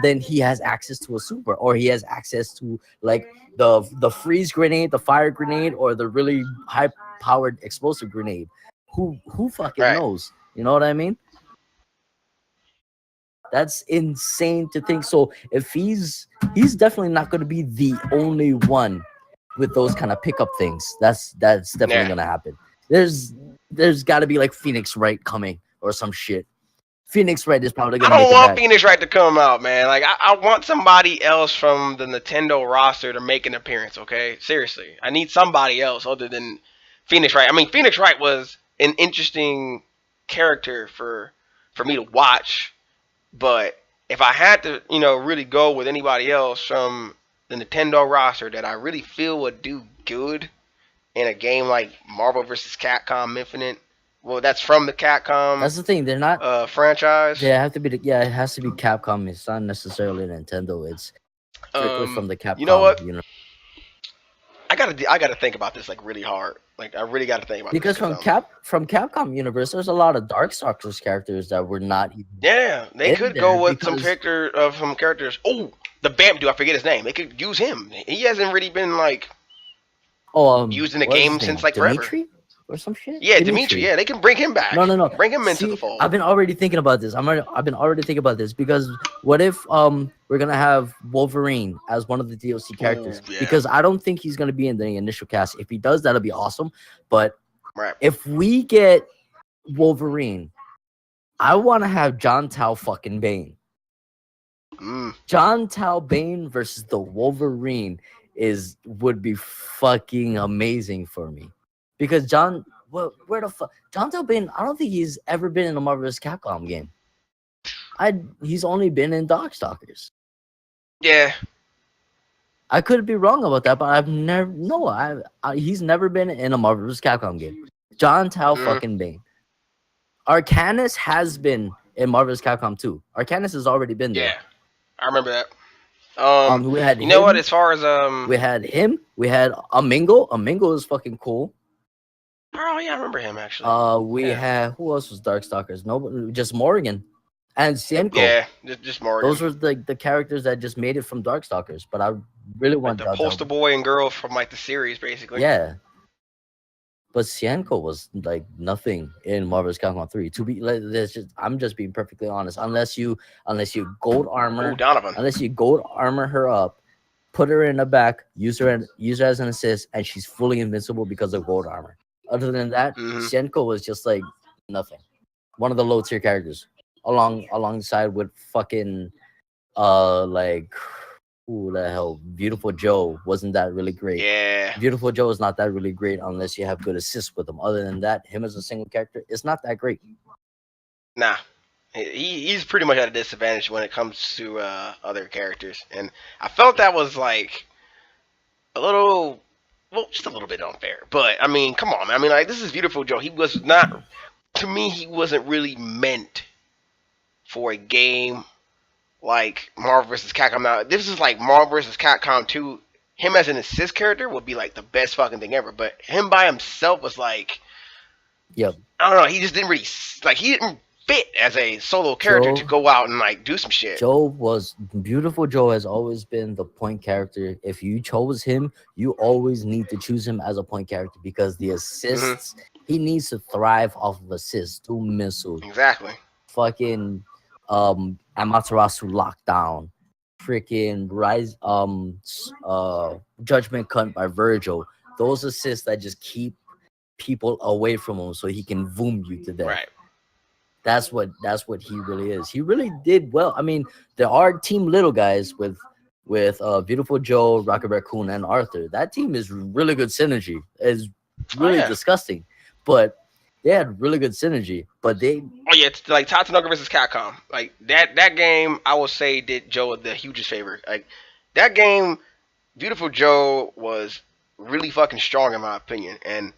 then he has access to a super, or he has access to like the freeze grenade, the fire grenade, or the really high powered explosive grenade. Who fucking Right. knows? You know what I mean? That's insane to think. So if he's definitely not going to be the only one with those kind of pickup things. That's definitely Yeah. going to happen. There's got to be like Phoenix Wright coming or some shit. Phoenix Wright is probably I going to don't make it want back. Phoenix Wright to come out, man. Like I want somebody else from the Nintendo roster to make an appearance. Okay, seriously, I need somebody else other than Phoenix Wright. I mean, Phoenix Wright was an interesting character for me to watch, but if I had to, really go with anybody else from the Nintendo roster that I really feel would do good in a game like Marvel vs. Capcom Infinite, well, that's from the Capcom That's the thing. They're not. franchise. They have to be. Yeah, it has to be Capcom. It's not necessarily Nintendo. It's strictly from the You know Capcom. what? You know, I gotta think about this like really hard. Like I really gotta think about this because because from Capcom universe, there's a lot of Darkstalkers characters that were not even yeah, they in could there go with because some characters. Oh, the Bamp dude, I forget his name. They could use him. He hasn't really been like used in the what's his game since name? like forever. Dimitri or some shit. Yeah, Dimitri. Dimitri. Yeah, they can bring him No, back. no, no. Bring him into the See, fold. I've been already thinking about this. I've been already thinking about this because what if we're gonna have Wolverine as one of the DLC Ooh, characters? yeah. Because I don't think he's gonna be in the initial cast. If he does, that'll be awesome. But Right. if we get Wolverine, I want to have John Tao fucking Bane. Mm. John Tao Bane versus the Wolverine would be fucking amazing for me, because where the fuck John Tao Bane? I don't think he's ever been in a Marvel vs. Capcom game. He's only been in Darkstalkers. Yeah. I could be wrong about that, but I've never no, he's never been in a Marvel vs. Capcom game. John Tao Mm. fucking Bane. Arcanus has been in Marvel vs. Capcom 2. Arcanus has already been there. Yeah. I remember that. We had You know what? him. As far as We had him. We had Amingo. Amingo is fucking cool. oh yeah, I remember him actually. We Yeah. had who else was Darkstalkers? No, just Morgan and Sienko. Yeah, just Morgan. Those were the characters that just made it from Darkstalkers. But I really Like want the John poster Tao. boy and girl from like the series, basically. Yeah, but Sienko was like nothing in Marvel's Capcom 3. To be like, I'm just being perfectly honest. Unless you gold armor, Oh, Donovan. unless you gold armor her up, put her in the back, use her as an assist, and she's fully invincible because of gold armor. Other than that, Hmm. Sienko was just like nothing. One of the low tier characters, alongside with fucking like who the hell, Beautiful Joe wasn't that really great. Yeah. Beautiful Joe is not that really great unless you have good assists with him. Other than that, him as a single character, it's not that great. Nah. He's pretty much at a disadvantage when it comes to other characters, and I felt that was like a little, well, just a little bit unfair. But I mean, come on, man. I mean, like this is Beautiful Joe. He was not, to me, he wasn't really meant for a game like Marvel vs. Capcom. Now, this is like Marvel vs. Capcom 2. Him as an assist character would be like the best fucking thing ever. But him by himself was like, Yep. I don't know. He just didn't really like. He didn't fit as a solo character Joe- to go out and like do some shit. Beautiful Joe has always been the point character. If you chose him, you always need to choose him as a point character because the assists, he needs to thrive off of assists, do missiles, Exactly. fucking Amaterasu lockdown, freaking rise Judgment Cut by Virgil. Those assists that just keep people away from him so he can boom you to death. Right. That's what he really is. He really did well. I mean, there are Team Little guys with Beautiful Joe, Rocket Raccoon, and Arthur. That team is really good synergy. It's really yeah. disgusting, but they had really good synergy. But they Oh yeah, it's like Tatsunoko versus Capcom. Like that game, I will say did Joe the hugest favor. Like that game, Beautiful Joe was really fucking strong in my opinion, and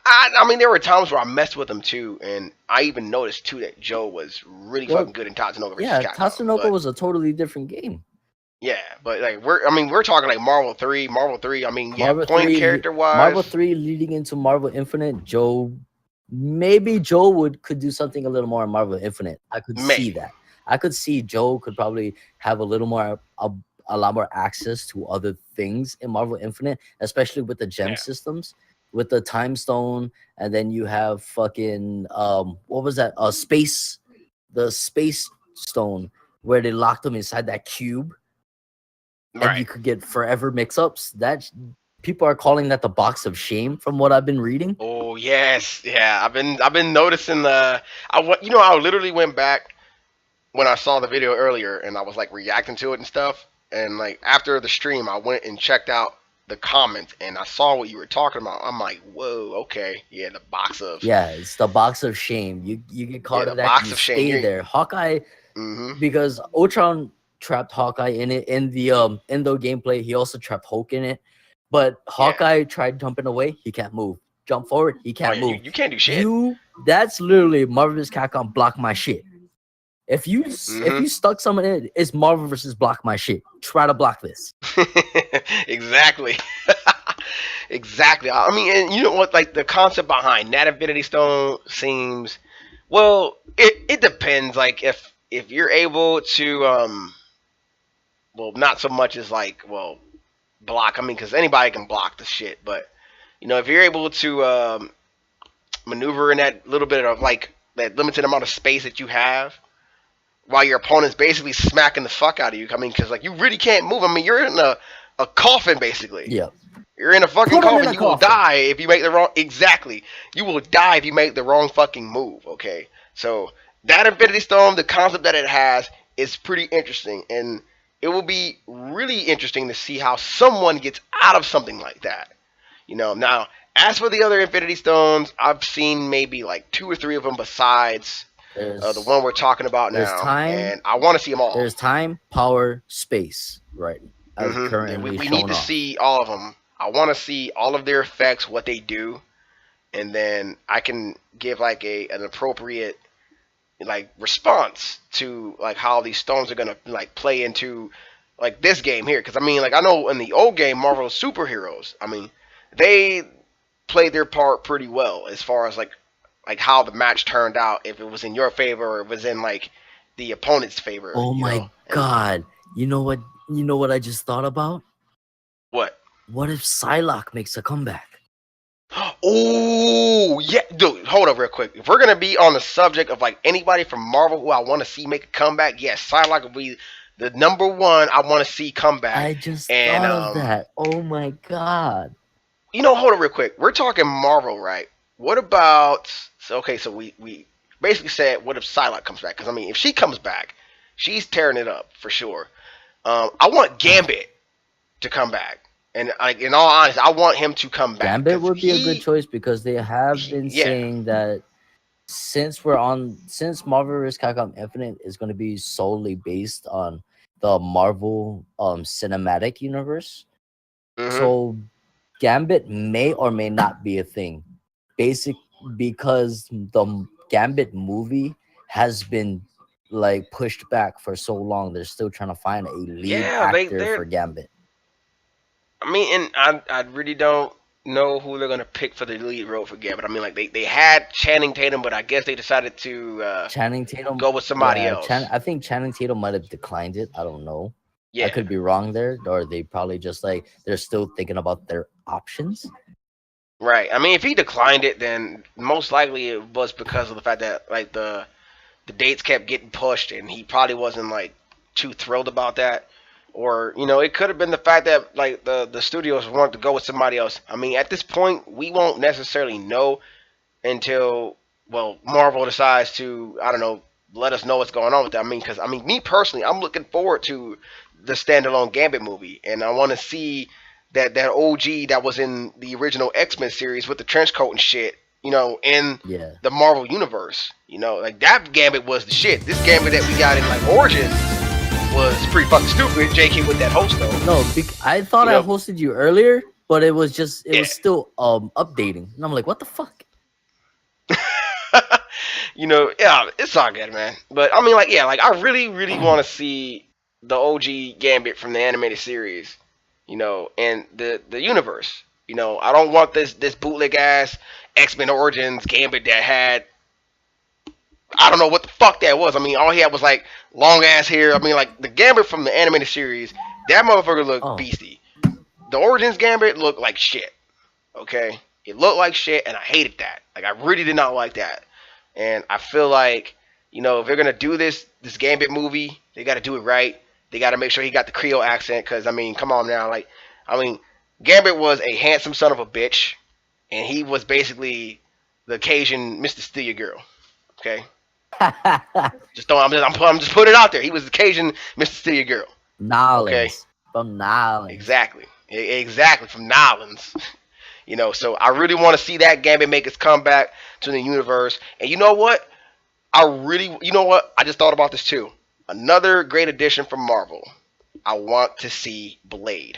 I mean, there were times where I messed with him too, and I even noticed too that Joe was really fucking good in Tatsunoko versus Capcom. Tatsunoko was a totally different game. Yeah, but like we're talking like Marvel 3. I mean, yeah, Marvel point 3, character wise. Marvel 3 leading into Marvel Infinite, maybe Joe could do something a little more in Marvel Infinite. I could see that. I could see Joe could probably have a little more a lot more access to other things in Marvel Infinite, especially with the gem Yeah. systems, with the time stone, and then you have fucking what was that? Space, the space stone where they locked them inside that cube, and Right. you could get forever mix-ups. That people are calling that the box of shame, from what I've been reading. Oh yes, yeah. I've been noticing the. I literally went back when I saw the video earlier and I was like reacting to it and stuff. And like after the stream, I went and checked out the comments and I saw what you were talking about. I'm like, whoa, okay, yeah, the box of Yeah, it's the box of shame. You get yeah, caught the in that, box you of shame. stay You're there. Hawkeye, mm-hmm. because Ultron trapped Hawkeye in it in the gameplay. He also trapped Hulk in it. But Yeah. Hawkeye tried jumping away, he can't move. Jump forward, he Oh can't yeah, you, move. you can't do shit. That's literally Marvel vs. Capcom block my shit. If Mm-hmm. you stuck someone in it, it's Marvel versus block my shit. Try to block this. Exactly. Exactly. I mean, and you know what? Like the concept behind that Infinity Stone seems well. It depends. Like if you're able to well, not so much as like well block. I mean, because anybody can block the shit, but if you're able to maneuver in that little bit of like that limited amount of space that you have, while your opponent's basically smacking the fuck out of you. I mean, because like you really can't move. I mean, you're in a coffin basically. Yeah. You're in a fucking Put him in coffin. a You will coffin. die if you make the wrong. Exactly. You will die if you make the wrong fucking move. Okay. So that Infinity Stone, the concept that it has, is pretty interesting, and it will be really interesting to see how someone gets out of something like that. Now as for the other Infinity Stones, I've seen maybe like two or three of them besides the There's one we're talking about there's now, time, and I want to see them all. there's time, power, space, right? As Yeah, currently we need shown to off. see all of them. I want to see all of their effects, what they do, and then I can give like an appropriate like response to like how these stones are gonna like play into like this game here. Because I mean, like I know in the old game, Marvel superheroes, I mean, they played their part pretty well as far as like how the match turned out, if it was in your favor or if it was in like the opponent's favor, Oh my and god. You know what? You know what I just thought about? what. What if Psylocke makes a comeback? Oh yeah, dude. Hold up, real quick. If we're gonna be on the subject of like anybody from Marvel who I want to see make a comeback, yes, Psylocke will be the number one I want to see come back. I just And thought of that. Oh my god. hold up, real quick. We're talking Marvel, right? What about? So okay, so we basically said, what if Psylocke comes back? Because I mean, if she comes back, she's tearing it up for sure. I want Gambit to come back, and like in all honesty, I want him to come back Gambit because would be a good choice because they have been yeah. saying that since Marvel vs. Capcom Infinite is going to be solely based on the Marvel cinematic universe, Mm-hmm. so Gambit may or may not be a thing. Basic because the Gambit movie has been like pushed back for so long. They're still trying to find a lead Yeah, actor they're. for Gambit. I mean, and I really don't know who they're gonna pick for the lead role for Gambit. I mean, like they had Channing Tatum, but I guess they decided to Channing Tatum, go with somebody yeah, else. I think Channing Tatum might have declined it. I don't know. I Yeah. could be wrong there, or they probably just like they're still thinking about their options. Right. I mean, if he declined it, then most likely it was because of the fact that like the dates kept getting pushed, and he probably wasn't like too thrilled about that. Or it could have been the fact that like the studios wanted to go with somebody else. I mean, at this point, we won't necessarily know until well Marvel decides to I don't know let us know what's going on with that. I mean, because I mean me personally, I'm looking forward to the standalone Gambit movie, and I want to see that OG that was in the original X-Men series with the trench coat and shit. In Yeah. the Marvel universe, like that Gambit was the shit. This Gambit that we got in like Origins was pretty fucking stupid. JK with that host though. No, I thought You I know, hosted you earlier, but it was yeah. still updating, and I'm like, what the fuck? Yeah, it's all good, man. But I mean, like, yeah, like I really, really want to see the OG Gambit from the animated series, and the universe. I don't want this bootleg ass X-Men Origins Gambit that had I don't know what the fuck that was. I mean, all he had was like long ass hair. I mean, like the Gambit from the animated series, that motherfucker looked Oh, beastie. The Origins Gambit looked like shit. Okay, it looked like shit, and I hated that. Like I really did not like that. And I feel like if they're gonna do this Gambit movie, they got to do it right. They got to make sure he got the Creole accent, because I mean, come on now, like I mean, Gambit was a handsome son of a bitch, and he was basically the Cajun Mr. Steal Your Girl. Okay, just don't. I'm just putting it out there. He was the Cajun Mr. Steal Your Girl. Okay, Nolans from Nolans. exactly, exactly from Nolans. So I really want to see that Gambit make its comeback to the universe. And you know what? I just thought about this too. Another great addition from Marvel. I want to see Blade.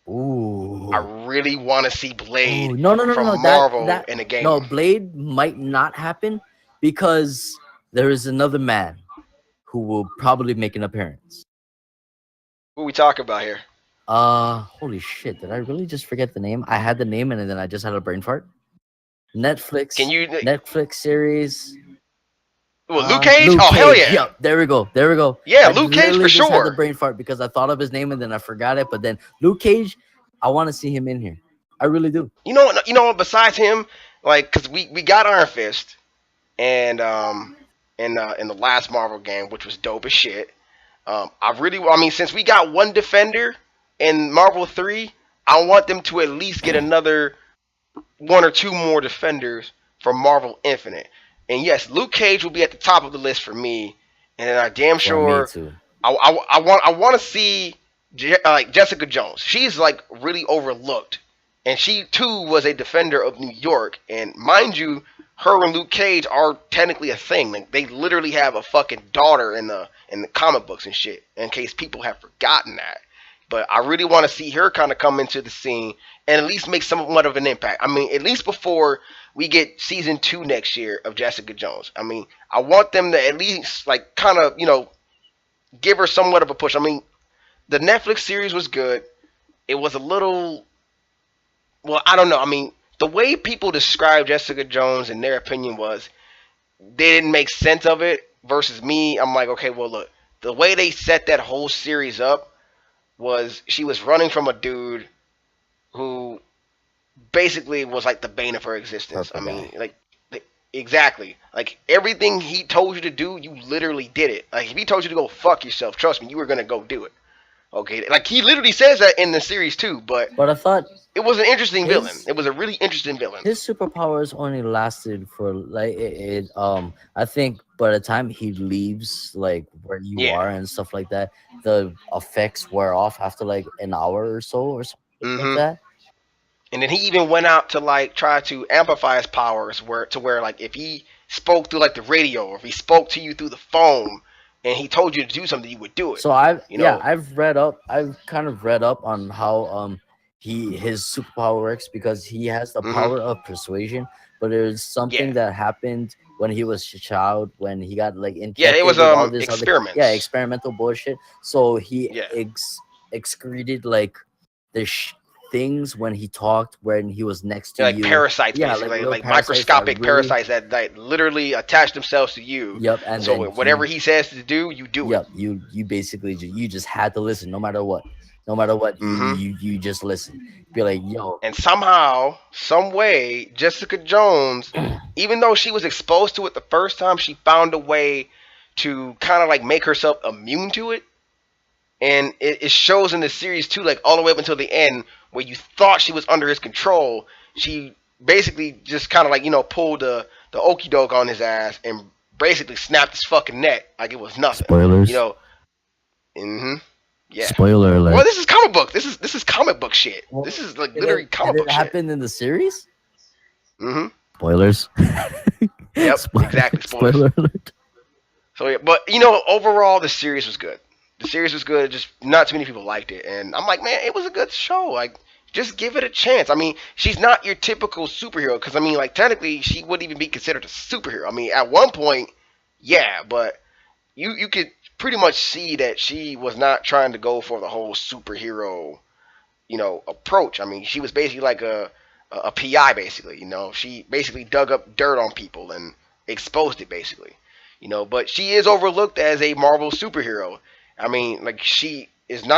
I Ooh. really want to see Blade Ooh. No, no, no, no, from no. Marvel That in a game. no Blade might not happen because there is another man who will probably make an appearance. Who we talking about here? Holy shit! Did I really just forget the name? I had the name and then I just had a brain fart. Can Netflix, you? Netflix series. Well, Luke Cage. Luke Oh hell Cage. yeah! Yep, there we go. There we go. Yeah, I Luke Cage literally for just had the sure. brain fart because I thought of his name and then I forgot it. But then Luke Cage, I want to see him in here. I really do. You know what? Besides him, like, cause we got Iron Fist, and in the last Marvel game, which was dope as shit. I mean, since we got one defender in Marvel 3, I want them to at least get another one or two more defenders from Marvel Infinite. And yes, Luke Cage will be at the top of the list for me. And then I damn For me sure too. I want to see like Jessica Jones. She's like really overlooked, and she too was a defender of New York. And mind you, her and Luke Cage are technically a thing. Like they literally have a fucking daughter in the comic books and shit. In case people have forgotten that. But I really want to see her kind of come into the scene and at least make somewhat of an impact. I mean, at least before we get season 2 next year of Jessica Jones. I mean, I want them to at least like kind of give her somewhat of a push. I mean, the Netflix series was good. It was a little, well, I don't know. I mean, the way people describe Jessica Jones in their opinion was they didn't make sense of it. Versus me, I'm like, okay, well, look, the way they set that whole series up was she was running from a dude who basically was like the bane of her existence. I Purple mean, guy. like exactly. Like everything he told you to do, you literally did it. Like if he told you to go fuck yourself, trust me, you were gonna go do it. Okay, like he literally says that in the series too. But But I thought it was an interesting villain. his It was a really interesting villain. his superpowers only lasted for like I think by the time he leaves like where you Yeah. are and stuff like that, the effects wear off after like an hour or something like Mm-hmm. that. And then he even went out to like try to amplify his powers, where like if he spoke through like the radio or if he spoke to you through the phone and he told you to do something, you would do it. So I've You yeah, know. I've kind of read up on how his superpower works because he has the Mm-hmm. power of persuasion, but there's Yeah. something that happened when he was a child when he got like Yeah. It was injected with all this other experiments. experimental bullshit. So he Yeah. excreted like the things when he talked when he was next to They're like you. parasites, Yeah, like basically, little like parasites that microscopic really. parasites that literally attach themselves to you. Yep, and So then whatever he says to do, you do it. yep, you basically you just had to listen no matter what. No matter what, Mm-hmm. you just listen. Be like, yo, And somehow, some way, Jessica Jones, even though she was exposed to it the first time, she found a way to kind of like make herself immune to it. And it shows in the series too, like all the way up until the end, where you thought she was under his control. She basically just kind of like pulled the okey doke on his ass and basically snapped his fucking neck like it was nothing. You spoilers. know. Mm-hmm. Yeah. Spoiler Well, alert. this is comic book. This is comic book shit. Well, This is like did literally did comic it book shit. happen in the series? Mm-hmm. Spoilers. Yep. Exactly. Spoilers. Spoiler alert. So yeah, but overall the series was good. The series was good. Just not too many people liked it, and I'm like, man, it was a good show. Like, just give it a chance. I mean, she's not your typical superhero because I mean, like, technically, she wouldn't even be considered a superhero. I mean, at one point, yeah, but you could pretty much see that she was not trying to go for the whole superhero, approach. I mean, she was basically like a PI, basically. She basically dug up dirt on people and exposed it, basically. But she is overlooked as a Marvel superhero. I mean, like she is not